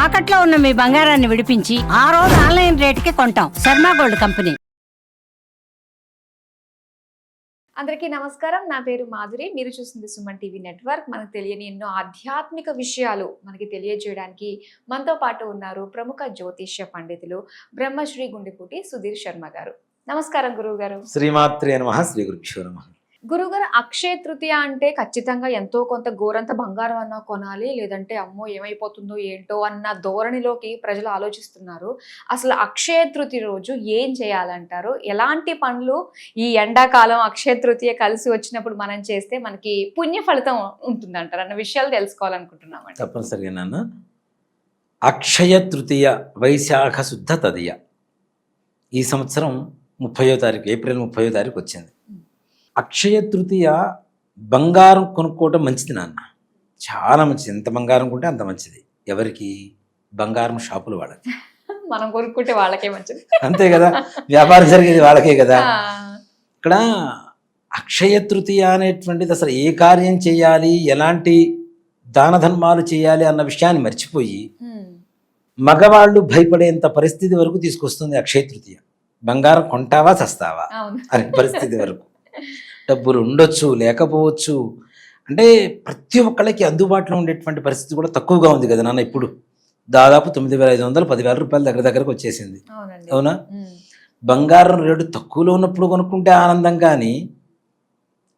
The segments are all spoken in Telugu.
తాకట్లో ఉన్న మీ బంగారాన్ని విడిపించి ఆ రోజు ఆన్లైన్ రేటుకి కొంటాం. Sharma gold company. అందరికీ నమస్కారం. నా పేరు మాధురి. మీరు చూస్తుంది సుమన్ టీవీ నెట్వర్క్. మనకు తెలియని ఎన్నో ఆధ్యాత్మిక విషయాలు మనకి తెలియజేయడానికి మనతో పాటు ఉన్నారు ప్రముఖ జ్యోతిష్య పండితులు బ్రహ్మశ్రీ గుండెపూటి సుధీర్ శర్మ గారు. నమస్కారం గురువు గారు. శ్రీమాత్రే నమః. శ్రీ గురుభ్యో నమః. గురుగారు, అక్షయ తృతీయ అంటే ఖచ్చితంగా ఎంతో కొంత గోరంత బంగారం అన్నా కొనాలి, లేదంటే అమ్మో ఏమైపోతుందో ఏంటో అన్న ధోరణిలోకి ప్రజలు ఆలోచిస్తున్నారు. అసలు అక్షయ తృతీయ రోజు ఏం చేయాలంటారు? ఎలాంటి పనులు ఈ ఎండాకాలం అక్షయ తృతీయ కలిసి వచ్చినప్పుడు మనం చేస్తే మనకి పుణ్య ఫలితం ఉంటుందంటారు అన్న విషయాలు తెలుసుకోవాలనుకుంటున్నామండి. తప్పనిసరిగా నాన్న. అక్షయ తృతీయ వైశాఖ శుద్ధ తదియ ఈ సంవత్సరం 30వ తారీఖు, ఏప్రిల్ 30వ తారీఖు వచ్చింది. అక్షయ తృతీయ బంగారం కొనుక్కోవటం మంచిది నాన్న, చాలా మంచిది. ఎంత బంగారం కొంటే అంత మంచిది. ఎవరికి? బంగారం షాపులు వాళ్ళకి. మనం కొనుక్కుంటే వాళ్ళకే మంచిది, అంతే కదా, వ్యాపారం జరిగేది వాళ్ళకే కదా. ఇక్కడ అక్షయ తృతీయ అనేటువంటిది అసలు ఏ కార్యం చేయాలి, ఎలాంటి దాన ధర్మాలు చేయాలి అన్న విషయాన్ని మర్చిపోయి మగవాళ్ళు భయపడేంత పరిస్థితి వరకు తీసుకొస్తుంది అక్షయ తృతీయ. బంగారం కొంటావా చస్తావా అనే పరిస్థితి వరకు. డబ్బులు ఉండొచ్చు, లేకపోవచ్చు. అంటే ప్రతి ఒక్కళ్ళకి అందుబాటులో ఉండేటువంటి పరిస్థితి కూడా తక్కువగా ఉంది కదా నాన్న. ఇప్పుడు దాదాపు 9,500 10,000 రూపాయల దగ్గరకు వచ్చేసింది. అవునా? బంగారం రేటు తక్కువలో ఉన్నప్పుడు కొనుక్కుంటే ఆనందం, కానీ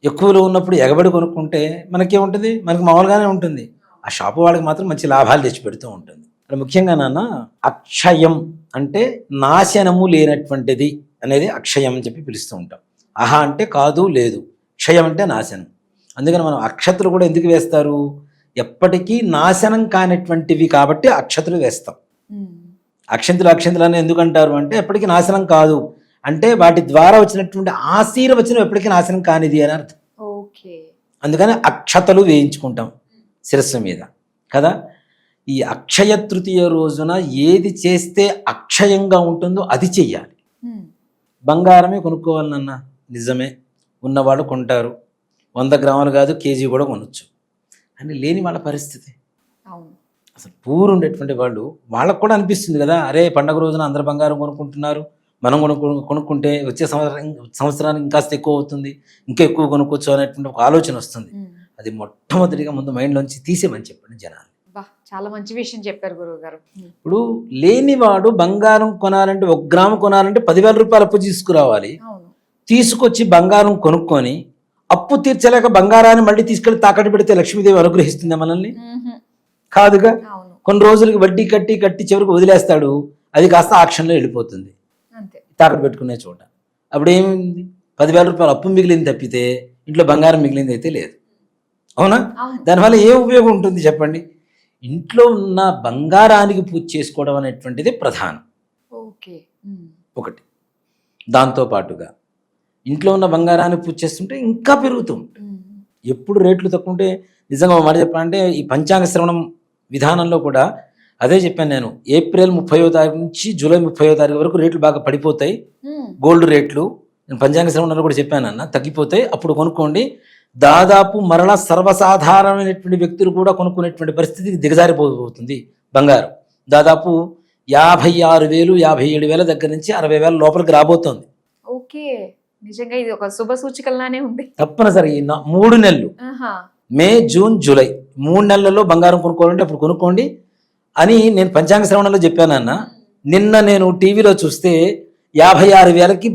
ఎక్కువలో ఉన్నప్పుడు ఎగబడి కొనుక్కుంటే మనకేముంటుంది? మనకి మామూలుగానే ఉంటుంది. ఆ షాపు వాళ్ళకి మాత్రం మంచి లాభాలు తెచ్చి పెడుతూ ఉంటుంది. ఇక్కడ ముఖ్యంగా నాన్న, అక్షయం అంటే నాశనము లేనటువంటిది అనేది అక్షయం అని చెప్పి పిలుస్తూ ఉంటాం. అహా అంటే కాదు, లేదు. క్షయం అంటే నాశనం. అందుకని మనం అక్షతలు కూడా ఎందుకు వేస్తారు? ఎప్పటికీ నాశనం కానిటువంటివి కాబట్టి అక్షతలు వేస్తాం. అక్షంతులు అని ఎందుకు అంటారు అంటే ఎప్పటికీ నాశనం కాదు అంటే వాటి ద్వారా వచ్చినటువంటి ఆశీర్వచనం ఎప్పటికీ నాశనం కానిది అని అర్థం. అందుకని అక్షతలు వేయించుకుంటాం శిరస్సు మీద కదా. ఈ అక్షయ తృతీయ రోజున ఏది చేస్తే అక్షయంగా ఉంటుందో అది చెయ్యాలి. బంగారమే కొనుక్కోవాలన్న నిజమే, ఉన్నవాళ్ళు కొంటారు. 100 గ్రాములు కాదు, కేజీ కూడా కొనొచ్చు. అని లేని వాళ్ళ పరిస్థితి. అసలు పూర్ ఉండేటువంటి వాళ్ళు, వాళ్ళకు కూడా అనిపిస్తుంది కదా, అరే పండగ రోజున అందరు బంగారం కొనుక్కుంటున్నారు, మనం కొనుక్కుంటే వచ్చే సంవత్సరానికి ఇంకాస్త ఎక్కువ అవుతుంది, ఇంకా ఎక్కువ కొనుక్కోవచ్చు అనేటువంటి ఒక ఆలోచన వస్తుంది. అది మొట్టమొదటిగా ముందు మైండ్లోంచి తీసేమని చెప్పండి జనాలు. చాలా మంచి విషయం చెప్పారు గురువు గారు. ఇప్పుడు లేనివాడు బంగారం కొనాలంటే 1 గ్రాము కొనాలంటే 10,000 రూపాయలు అప్పు తీసుకురావాలి. తీసుకొచ్చి బంగారం కొనుక్కొని అప్పు తీర్చలేక బంగారాన్ని మళ్ళీ తీసుకెళ్లి తాకట్టు పెడితే లక్ష్మీదేవి అనుగ్రహిస్తుంది మనల్ని? కాదుగా. కొన్ని రోజులకి వడ్డీ కట్టి చివరికి వదిలేస్తాడు. అది కాస్త ఆక్షన్లో వెళ్ళిపోతుంది తాకట్టు పెట్టుకునే చోట. అప్పుడు ఏమైంది? 10,000 రూపాయలు అప్పు మిగిలింది తప్పితే ఇంట్లో బంగారం మిగిలింది అయితే లేదు. అవునా? దానివల్ల ఏ ఉపయోగం ఉంటుంది చెప్పండి? ఇంట్లో ఉన్న బంగారానికి పూజ చేసుకోవడం అనేటువంటిది ప్రధానం. ఒకటి. దాంతోపాటుగా ఇంట్లో ఉన్న బంగారాన్ని పూజ చేస్తుంటే ఇంకా పెరుగుతూ ఉంటుంది. ఎప్పుడు రేట్లు తక్కువ ఉంటే, నిజంగా మాట చెప్పాలంటే ఈ పంచాంగ శ్రవణం విధానంలో కూడా అదే చెప్పాను నేను. ఏప్రిల్ 30వ తారీఖు నుంచి జూలై 30వ తారీఖు వరకు రేట్లు బాగా పడిపోతాయి. గోల్డ్ రేట్లు నేను పంచాంగ శ్రవణంలో కూడా చెప్పాను అన్న, తగ్గిపోతాయి. అప్పుడు కొనుక్కోండి. దాదాపు మరలా సర్వసాధారణమైనటువంటి వ్యక్తులు కూడా కొనుక్కునేటువంటి పరిస్థితికి దిగజారిపోతుంది బంగారం. దాదాపు 56,000 57,000 దగ్గర నుంచి 60,000 లోపలికి రాబోతోంది. ఓకే, నిజంగా ఇది ఒక శుభ సూచికలానే ఉంది. తప్పనిసరి 3 నెలలు, మే జూన్ జూలై 3 నెలల్లో బంగారం కొనుక్కోవాలంటే అప్పుడు కొనుక్కోండి అని నేను పంచాంగ శ్రవణంలో చెప్పానన్న. నిన్న నేను టీవీలో చూస్తే 56,000కి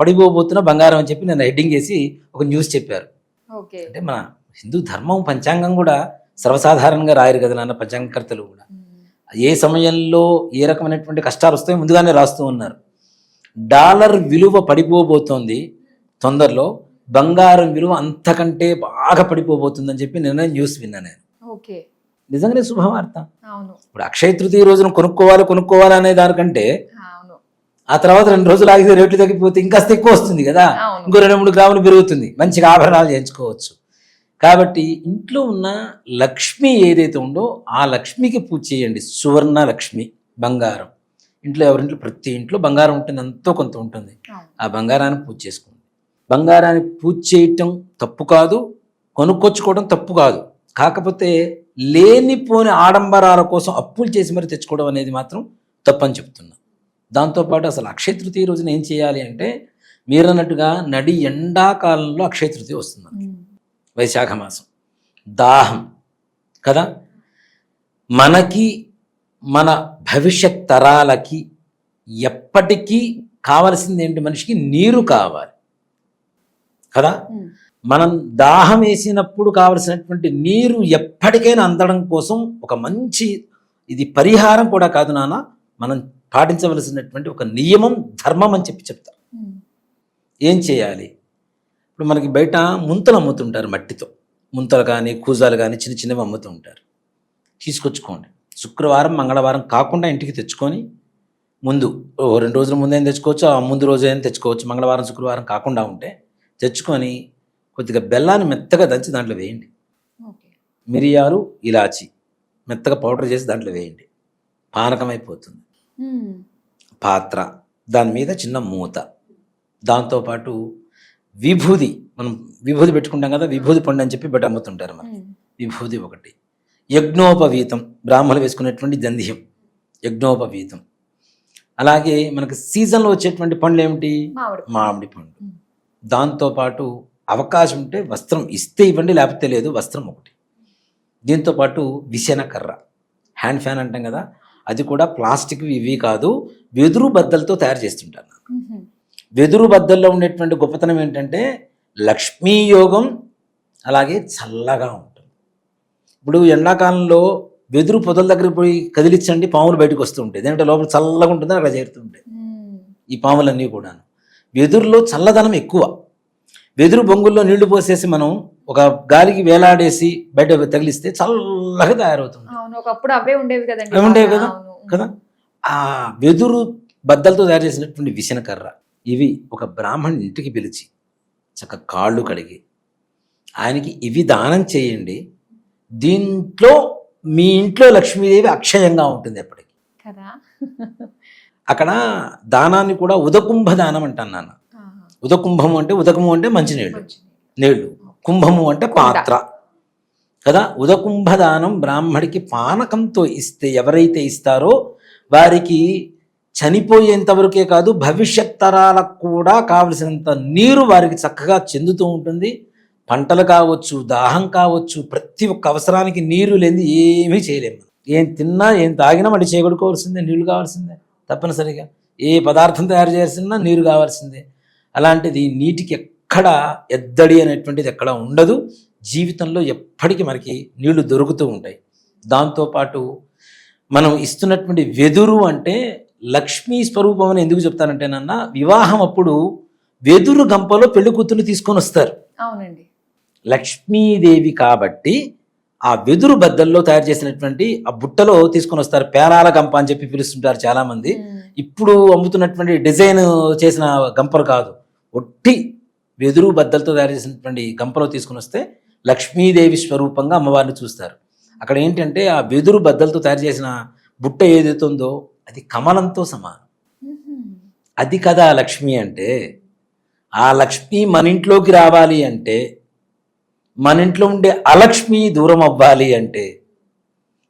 పడిపోబోతున్న బంగారం అని చెప్పి నేను హెడ్డింగ్ వేసి ఒక న్యూస్ చెప్పారు. అంటే మన హిందూ ధర్మం పంచాంగం కూడా సర్వసాధారణంగా రాయరు కదా నాన్న, పంచాంగకర్తలు కూడా. ఏ సమయంలో ఏ రకమైనటువంటి కష్టాలు వస్తాయో ముందుగానే రాస్తూ ఉన్నారు. డాలర్ విలువ పడిపోబోతోంది తొందరలో, బంగారం విలువ అంతకంటే బాగా పడిపోబోతుందని చెప్పి నిన్న న్యూస్ విన్నా నేను. నిజంగానే శుభవార్త. ఇప్పుడు అక్షయ తృతీయ రోజున కొనుక్కోవాలి అనే దానికంటే ఆ తర్వాత 2 రోజులు ఆగితే రేట్లు తగ్గిపోతే ఇంకాస్త ఎక్కువ వస్తుంది కదా, ఇంకో 2-3 గ్రాములు పెరుగుతుంది, మంచిగా ఆభరణాలు చేయించుకోవచ్చు. కాబట్టి ఇంట్లో ఉన్న లక్ష్మి ఏదైతే ఉందో ఆ లక్ష్మికి పూజ చేయండి. సువర్ణ లక్ష్మి, బంగారం. ఇంట్లో ఎవరింట్లో ప్రతి ఇంట్లో బంగారం ఉంటుంది, ఎంతో కొంత ఉంటుంది. ఆ బంగారాన్ని పూజ చేసుకోండి. బంగారాన్ని పూజ చేయటం తప్పు కాదు, కొనుక్కొచ్చుకోవడం తప్పు కాదు. కాకపోతే లేనిపోని ఆడంబరాల కోసం అప్పులు చేసి మరి తెచ్చుకోవడం అనేది మాత్రం తప్పని చెప్తున్నా. దాంతోపాటు అసలు అక్షయ తృతీయ రోజున ఏం చేయాలి అంటే మీరు అన్నట్టుగా నడి ఎండాకాలంలో అక్షయ తృతీయ వస్తుంది, వైశాఖ మాసం, దాహం కదా, మనకి మన భవిష్యత్ తరాలకి ఎప్పటికీ కావలసింది ఏంటి, మనిషికి నీరు కావాలి కదా. మనం దాహం వేసినప్పుడు కావలసినటువంటి నీరు ఎప్పటికైనా అందడం కోసం ఒక మంచి, ఇది పరిహారం కూడా కాదు నాన్న, మనం పాటించవలసినటువంటి ఒక నియమం, ధర్మం అని చెప్తా. ఏం చేయాలి, ఇప్పుడు మనకి బయట ముంతలు అమ్ముతుంటారు, మట్టితో ముంతలు కానీ కూజాలు కానీ చిన్న చిన్నవి అమ్ముతూ ఉంటారు. తీసుకొచ్చుకోండి, శుక్రవారం మంగళవారం కాకుండా ఇంటికి తెచ్చుకొని, ముందు 2 రోజుల ముందైనా తెచ్చుకోవచ్చు, ఆ ముందు రోజు అయినా తెచ్చుకోవచ్చు, మంగళవారం శుక్రవారం కాకుండా ఉంటే తెచ్చుకొని కొద్దిగా బెల్లాన్ని మెత్తగా దంచి దాంట్లో వేయండి, మిరియాలు ఇలాచి మెత్తగా పౌడర్ చేసి దాంట్లో వేయండి, పానకం అయిపోతుంది. పాత్ర, దాని మీద చిన్న మూత, దాంతోపాటు విభూది, మనం విభూది పెట్టుకుంటాం కదా, విభూది పండు అని చెప్పి బయట అమ్ముతుంటారు మనకి, విభూది ఒకటి, యజ్ఞోపవీతం, బ్రాహ్మణులు వేసుకునేటువంటి దంధ్యం, యజ్ఞోపవీతం. అలాగే మనకి సీజన్లో వచ్చేటువంటి పండ్లు ఏమిటి, మామిడి పండు. దాంతోపాటు అవకాశం ఉంటే వస్త్రం ఇస్తే ఇవ్వండి, లేకపోతే లేదు, వస్త్రం ఒకటి. దీంతోపాటు విసన కర్ర, హ్యాండ్ ఫ్యాన్ అంటాం కదా, అది కూడా ప్లాస్టిక్ ఇవి కాదు, వెదురు బద్దలతో తయారు చేస్తుంటారు. వెదురు బద్దల్లో ఉండేటువంటి గొప్పతనం ఏంటంటే లక్ష్మీ యోగం, అలాగే చల్లగా ఉంటుంది. ఇప్పుడు ఎండాకాలంలో వెదురు పొదల దగ్గరికి పోయి కదిలించండి, పాములు బయటకు వస్తూ ఉంటాయి, ఎందుకంటే లోపల చల్లగా ఉంటుంది, అక్కడ చేరుతుంటాయి ఈ పాములన్నీ కూడా. వెదురులో చల్లదనం ఎక్కువ. వెదురు బొంగుల్లో నీళ్లు పోసేసి మనం ఒక గాలికి వేలాడేసి బయట తగిలిస్తే చల్లగా తయారవుతుంది. ఒకప్పుడు అవే ఉండేవి కదండి, ఉండేవి కదా కదా. ఆ వెదురు బద్దలతో తయారు చేసినటువంటి విసనకర్ర, ఇవి ఒక బ్రాహ్మణుని ఇంటికి పిలిచి చక్క కాళ్ళు కడిగి ఆయనకి ఇవి దానం చేయండి. దీంట్లో మీ ఇంట్లో లక్ష్మీదేవి అక్షయంగా ఉంటుంది ఎప్పటికీ కదా. అక్కడ దానాన్ని కూడా ఉదకుంభ దానం అంటాను నాన్న. ఉదకుంభము అంటే, ఉదకము అంటే నీళ్లు, కుంభము అంటే పాత్ర కదా. ఉదకుంభ దానం బ్రాహ్మడికి పానకంతో ఇస్తే, ఎవరైతే ఇస్తారో వారికి చనిపోయేంతవరకే కాదు, భవిష్యత్ తరాలకు కూడా కావలసినంత నీరు వారికి చక్కగా చెందుతూ ఉంటుంది. పంటలు కావచ్చు, దాహం కావచ్చు, ప్రతి ఒక్క అవసరానికి నీరు లేని ఏమీ చేయలేము. ఏం తిన్నా ఏం తాగినా మళ్ళీ చేయగొడుకోవాల్సిందే, నీళ్లు కావాల్సిందే తప్పనిసరిగా. ఏ పదార్థం తయారు చేయాల్సిందా నీరు కావాల్సిందే. అలాంటిది నీటికి ఎక్కడ ఎద్దడి అనేటువంటిది ఎక్కడ ఉండదు. జీవితంలో ఎప్పటికీ మనకి నీళ్లు దొరుకుతూ ఉంటాయి. దాంతోపాటు మనం ఇస్తున్నటువంటి వెదురు అంటే లక్ష్మీ స్వరూపం అని ఎందుకు చెప్తానంటే నాన్న, వివాహం అప్పుడు వెదురు గంపలో పెళ్లి కూతురు తీసుకొని వస్తారు. అవునండి, లక్ష్మీదేవి కాబట్టి ఆ వెదురు బద్దల్లో తయారు చేసినటువంటి ఆ బుట్టలో తీసుకొని వస్తారు. పేరాల గంప అని చెప్పి పిలుస్తుంటారు చాలా మంది. ఇప్పుడు అమ్ముతున్నటువంటి డిజైన్ చేసిన గంపలు కాదు, ఒట్టి వెదురు బద్దలతో తయారు చేసినటువంటి గంపలో తీసుకుని వస్తే లక్ష్మీదేవి స్వరూపంగా అమ్మవారిని చూస్తారు. అక్కడ ఏంటంటే ఆ వెదురు బద్దలతో తయారు చేసిన బుట్ట ఏదైతే ఉందో అది కమలంతో సమానం. అది కదా లక్ష్మి అంటే. ఆ లక్ష్మి మన ఇంట్లోకి రావాలి అంటే, మన ఇంట్లో ఉండే అలక్ష్మి దూరం అవ్వాలి అంటే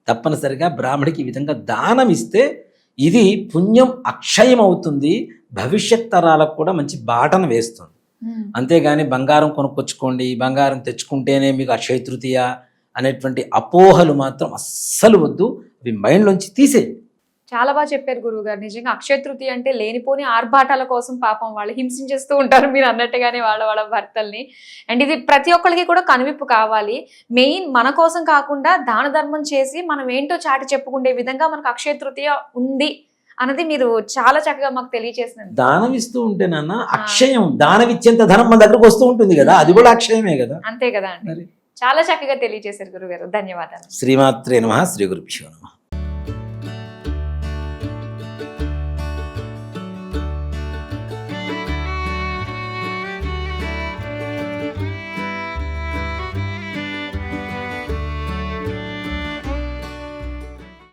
తప్పనిసరిగా బ్రాహ్మడికి ఈ విధంగా దానం ఇస్తే ఇది పుణ్యం అక్షయం అవుతుంది, భవిష్యత్ తరాలకు కూడా మంచి బాటను వేస్తుంది. అంతేగాని బంగారం కొనుక్కొచ్చుకోండి, బంగారం తెచ్చుకుంటేనే మీకు అక్షయ తృతీయ అనేటువంటి అపోహలు మాత్రం అస్సలు వద్దు, అవి మైండ్లోంచి తీసేయండి. చాలా బాగా చెప్పారు గురువు గారు. నిజంగా అక్షయ తృతీయ అంటే లేనిపోని ఆర్భాటాల కోసం పాపం వాళ్ళు హింసించేస్తూ ఉంటారు మీరు అన్నట్టుగానే వాళ్ళ భర్తల్ని. అండ్ ఇది ప్రతి ఒక్కరికి కూడా కనువిప్పు కావాలి. మెయిన్ మన కోసం కాకుండా దాన ధర్మం చేసి మనం ఏంటో చాటి చెప్పుకునే విధంగా మనకు అక్షయ తృతీయ ఉంది అన్నది మీరు చాలా చక్కగా మాకు తెలియజేసినారు. దానం ఇస్తూ ఉంటే నాన్న అక్షయం, దానం ఇచ్చేంత ధనం మన దగ్గరకు వస్తూ ఉంటుంది కదా, అది కూడా అక్షయమే కదా. అంతే కదా అండి. చాలా చక్కగా తెలియజేశారు గురుగారు, ధన్యవాదాలు. శ్రీమాత్రే నమః. శ్రీ గురుభ్యో నమః.